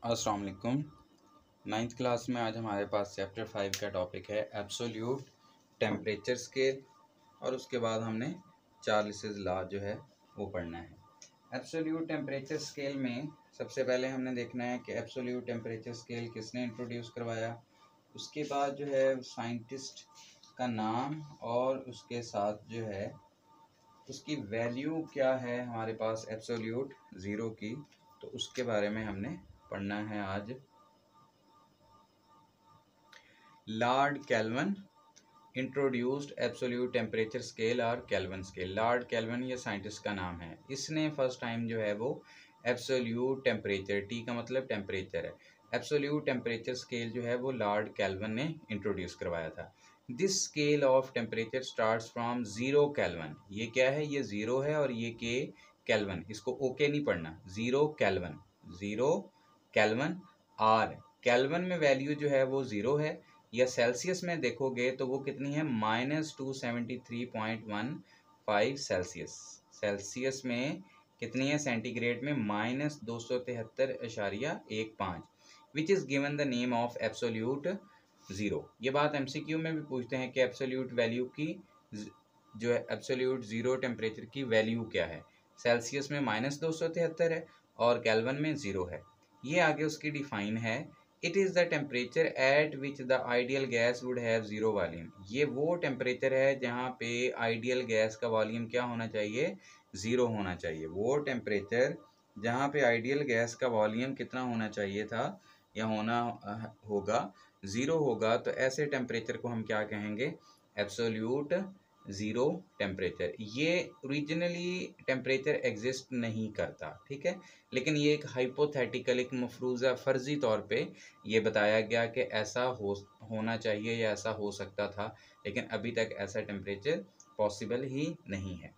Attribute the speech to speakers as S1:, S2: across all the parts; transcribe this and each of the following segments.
S1: अस्सलाम वालेकुम। Ninth class में आज हमारे पास चैप्टर 5 का टॉपिक है एब्सोल्यूट टेम्परेचर स्केल और उसके बाद हमने चार्ल्स लॉ जो है वो पढ़ना है। एब्सोल्यूट टेम्परेचर स्केल में सबसे पहले हमने देखना है कि एब्सोल्यूट टेम्परेचर स्केल किसने इंट्रोड्यूस करवाया, उसके बाद जो है साइंटिस्ट का नाम और उसके साथ जो है उसकी वैल्यू क्या है हमारे पास एब्सोल्यूट ज़ीरो की, तो उसके बारे में हमने पढ़ना है आज। Lord kelvin introduced absolute temperature scale और केल्विन स्केल। लॉर्ड केल्विन ये साइंटिस्ट का नाम है, इसने फर्स्ट टाइम जो है वो एब्सोल्यूट टेम्परेचर, टी का मतलब टेम्परेचर है, एब्सोल्यूट टेम्परेचर स्केल जो है वो लॉर्ड केल्विन ने इंट्रोड्यूस करवाया था। This scale of temperature starts from zero kelvin. ये क्या है, ये ज़ीरो है और ये के केल्विन, इसको ओके नहीं पढ़ना, ज़ीरो केल्विन, ज़ीरो केल्विन। आर केल्विन में वैल्यू जो है वो ज़ीरो है, या सेल्सियस में देखोगे तो वो कितनी है -273.15 सेल्सियस। सेल्सियस में कितनी है, सेंटीग्रेड में -273.15, which is given the name of absolute zero. ये बात एमसीक्यू में भी पूछते हैं कि एब्सोल्यूट वैल्यू की जो है एब्सोल्यूट ज़ीरो टेम्परेचर की वैल्यू क्या है। सेल्सियस में -273 है और केल्विन में ज़ीरो है। ये आगे उसकी डिफाइन है, it is the temperature at which the ideal gas would have zero volume. ये वो टेम्परेचर है जहाँ पे आइडियल गैस का वॉल्यूम क्या होना चाहिए, ज़ीरो होना चाहिए। वो टेम्परेचर जहाँ पे आइडियल गैस का वॉल्यूम कितना होना चाहिए था या होना होगा, ज़ीरो होगा, तो ऐसे टेम्परेचर को हम क्या कहेंगे, एब्सोल्यूट ज़ीरो टेम्परेचर। ये ओरिजिनली टेम्परेचर एग्जिस्ट नहीं करता, ठीक है, लेकिन ये एक हाइपोथेटिकल, एक मफरूज़ा फ़र्ज़ी तौर पे ये बताया गया कि ऐसा होना चाहिए या ऐसा हो सकता था, लेकिन अभी तक ऐसा टेम्परेचर पॉसिबल ही नहीं है।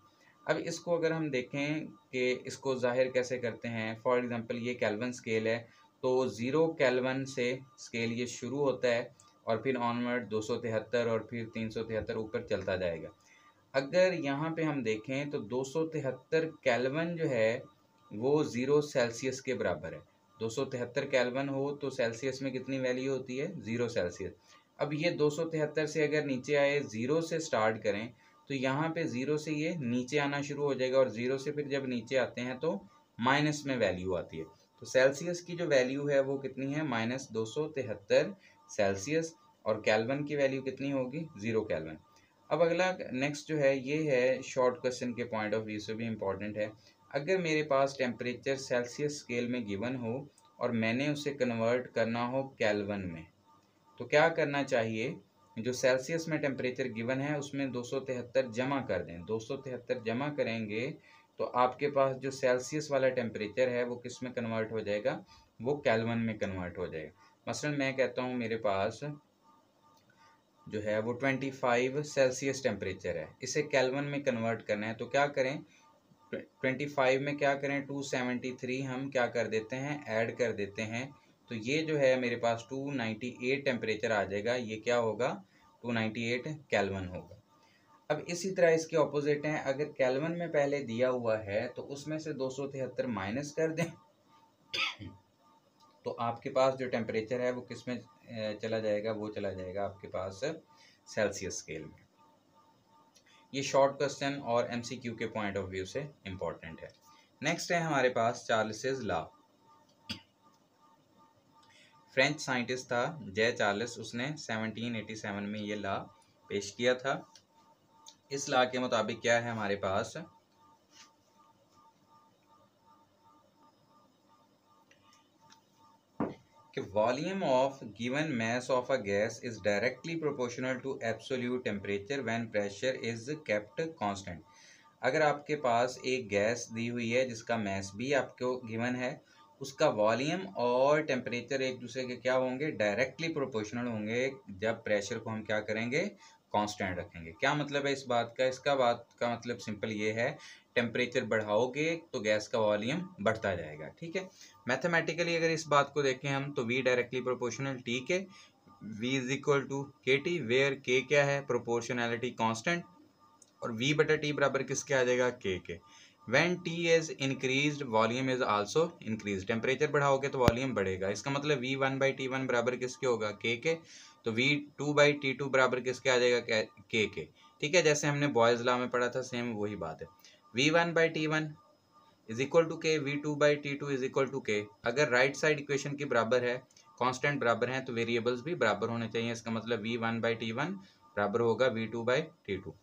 S1: अब इसको अगर हम देखें कि इसको ज़ाहिर कैसे करते हैं, फॉर एग्ज़ाम्पल ये केल्विन स्केल है, तो ज़ीरो केल्विन से स्केल ये शुरू होता है और फिर ऑनवर्ड 273 और फिर 373 ऊपर चलता जाएगा। अगर यहाँ पे हम देखें तो 273 केल्विन जो है वो ज़ीरो सेल्सियस के बराबर है। 273 केल्विन हो तो सेल्सियस में कितनी वैल्यू होती है, ज़ीरो सेल्सियस। अब ये 273 से अगर नीचे आए, ज़ीरो से स्टार्ट करें, तो यहाँ पे ज़ीरो से ये नीचे आना शुरू हो जाएगा और ज़ीरो से फिर जब नीचे आते हैं तो माइनस में वैल्यू आती है। तो सेल्सियस की जो वैल्यू है वो कितनी है, -273 सेल्सियस, और केल्विन की वैल्यू कितनी होगी, ज़ीरो केल्विन। अब अगला नेक्स्ट जो है ये है शॉर्ट क्वेश्चन के पॉइंट ऑफ व्यू से भी इम्पॉर्टेंट है। अगर मेरे पास टेम्परेचर सेल्सियस स्केल में गिवन हो और मैंने उसे कन्वर्ट करना हो केल्विन में, तो क्या करना चाहिए, जो सेल्सियस में टेम्परेचर गिवन है उसमें 273 जमा कर दें। 273 जमा करेंगे तो आपके पास जो सेल्सियस वाला टेम्परेचर है वो किस में कन्वर्ट हो जाएगा, वो केल्विन में कन्वर्ट हो जाएगा। मसलन मैं कहता हूँ मेरे पास जो है वो 25 सेल्सियस टेम्परेचर है, इसे केल्विन में कन्वर्ट करना है, तो क्या करें, 25 में क्या करें, 273 हम क्या कर देते हैं, ऐड कर देते हैं, तो ये जो है मेरे पास 298 टेम्परेचर आ जाएगा। ये क्या होगा, 298 केल्विन होगा। अब इसी तरह इसके ऑपोजिट हैं, अगर केल्विन में पहले दिया हुआ है तो उसमें से 273 माइनस कर दें तो आपके पास जो टेम्परेचर है वो किस में चला जाएगा, वो चला जाएगा आपके पास सेल्सियस स्केल में। ये शॉर्ट क्वेश्चन और एमसीक्यू के पॉइंट ऑफ व्यू से इम्पॉर्टेंट है। नेक्स्ट है हमारे पास चार्ल्स लॉ। फ्रेंच साइंटिस्ट था जे चार्ल्स, उसने 1787 में ये लॉ पेश किया था। इस लॉ के मुताबिक क्या है हमारे पास, कि volume of given mass of a gas is directly proportional to absolute temperature when pressure is kept constant. अगर आपके पास एक गैस दी हुई है जिसका मास भी आपको गिवन है, उसका वॉल्यूम और टेम्परेचर एक दूसरे के क्या होंगे, डायरेक्टली प्रोपोर्शनल होंगे जब प्रेशर को हम क्या करेंगे, कांस्टेंट रखेंगे। क्या मतलब है इस बात का, इसका बात का मतलब सिंपल ये है, टेम्परेचर बढ़ाओगे तो गैस का वॉल्यूम बढ़ता जाएगा, ठीक है। मैथमेटिकली अगर इस बात को देखें हम तो V डायरेक्टली प्रोपोर्शनल T के, V is equal to KT, where K क्या है, प्रोपोर्शनैलिटी कांस्टेंट, और V बटा T बराबर किसके आ जाएगा, K के। When T is increased volume is also increase. Temperature बढ़ाओगे तो वॉल्यूम बढ़ेगा। इसका मतलब V1/T1 बराबर किसके होगा, के के। तो V2/T2 बराबर किसके आ जाएगा, के। ठीक है, जैसे हमने बॉयज लॉ में पढ़ा था सेम वही बात है। V1/T1 इज इक्वल टू के, V2/T2 इज इक्वल टू के। अगर राइट साइड इक्वेशन की बराबर है, कांस्टेंट बराबर हैं, तो वेरिएबल्स भी बराबर होने चाहिए। इसका मतलब V1/T1 बराबर होगा V2/T2।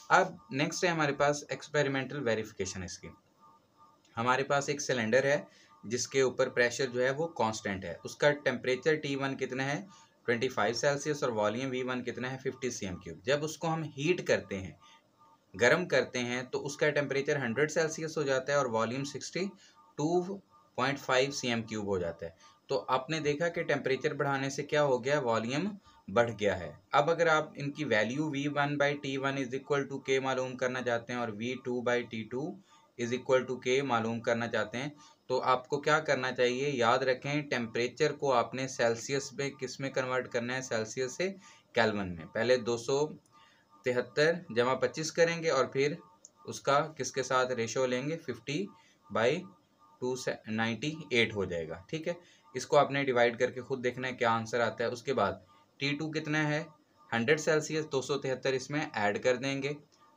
S1: अब नेक्स्ट है हमारे पास एक्सपेरिमेंटल वेरिफिकेशन। इसकी हमारे पास एक सिलेंडर है जिसके ऊपर प्रेशर जो है वो कांस्टेंट है। उसका टेम्परेचर T1 कितना है, 25 सेल्सियस, और वॉल्यूम V1 कितना है, 50 cm3। जब उसको हम हीट करते हैं, गर्म करते हैं, तो उसका टेम्परेचर 100 सेल्सियस हो जाता है और वॉल्यूम 62.5 cm3 हो जाता है। तो आपने देखा कि टेम्परेचर बढ़ाने से क्या हो गया, वॉल्यूम बढ़ गया है। अब अगर आप इनकी value V1/T1 is equal to के मालूम करना चाहते हैं और V2/T2 इज इक्वल टू के मालूम करना चाहते हैं, तो आपको क्या करना चाहिए, याद रखें टेम्परेचर को आपने सेल्सियस में किस में कन्वर्ट करना है, सेल्सियस से केल्विन में। पहले 273 जमा 25 करेंगे और फिर उसका किसके साथ रेशो लेंगे, 50/298 हो जाएगा। ठीक है, इसको आपने डिवाइड करके खुद देखना है क्या आंसर आता है। उसके बाद T2 कितना है, 100 सेल्सियस, 273 इसमें ऐड कर देंगे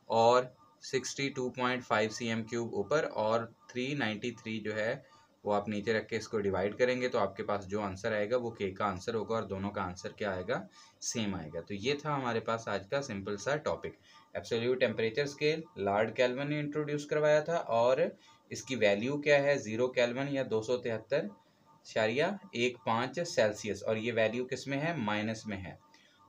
S1: और 62.5 cm3 ऊपर और 393 जो है वो आप नीचे रख के इसको डिवाइड करेंगे, तो आपके पास जो आंसर आएगा वो के का आंसर होगा और दोनों का आंसर क्या आएगा, सेम आएगा। तो ये था हमारे पास आज का सिंपल सा topic. Absolute temperature scale Lord kelvin ने इंट्रोड्यूस करवाया था और इसकी वैल्यू क्या है, 0 केल्विन या 273.15 सेल्सियस, और ये वैल्यू किस में है, माइनस में है।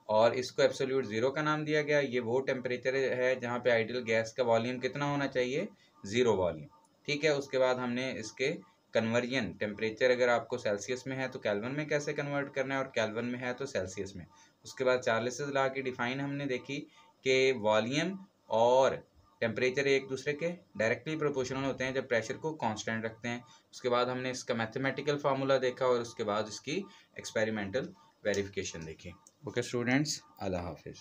S1: और इसको एब्सोल्यूट जीरो का नाम दिया गया। ये वो टेम्परेचर है जहाँ पे आइडियल गैस का वॉल्यूम कितना होना चाहिए, 0 वॉल्यूम। ठीक है, उसके बाद हमने इसके कन्वर्जन, टेम्परेचर अगर आपको सेल्सियस में है तो केल्विन में कैसे कन्वर्ट करना है और केल्विन में है तो सेल्सियस में। उसके बाद चार्ल्स लॉ की डिफाइन हमने देखी कि वॉल्यूम और टेम्परेचर एक दूसरे के डायरेक्टली प्रोपोर्शनल होते हैं जब प्रेशर को कांस्टेंट रखते हैं। उसके बाद हमने इसका मैथमेटिकल फार्मूला देखा और उसके बाद इसकी एक्सपेरिमेंटल वेरिफिकेशन देखी। ओके स्टूडेंट्स, अल्लाह हाफिज़।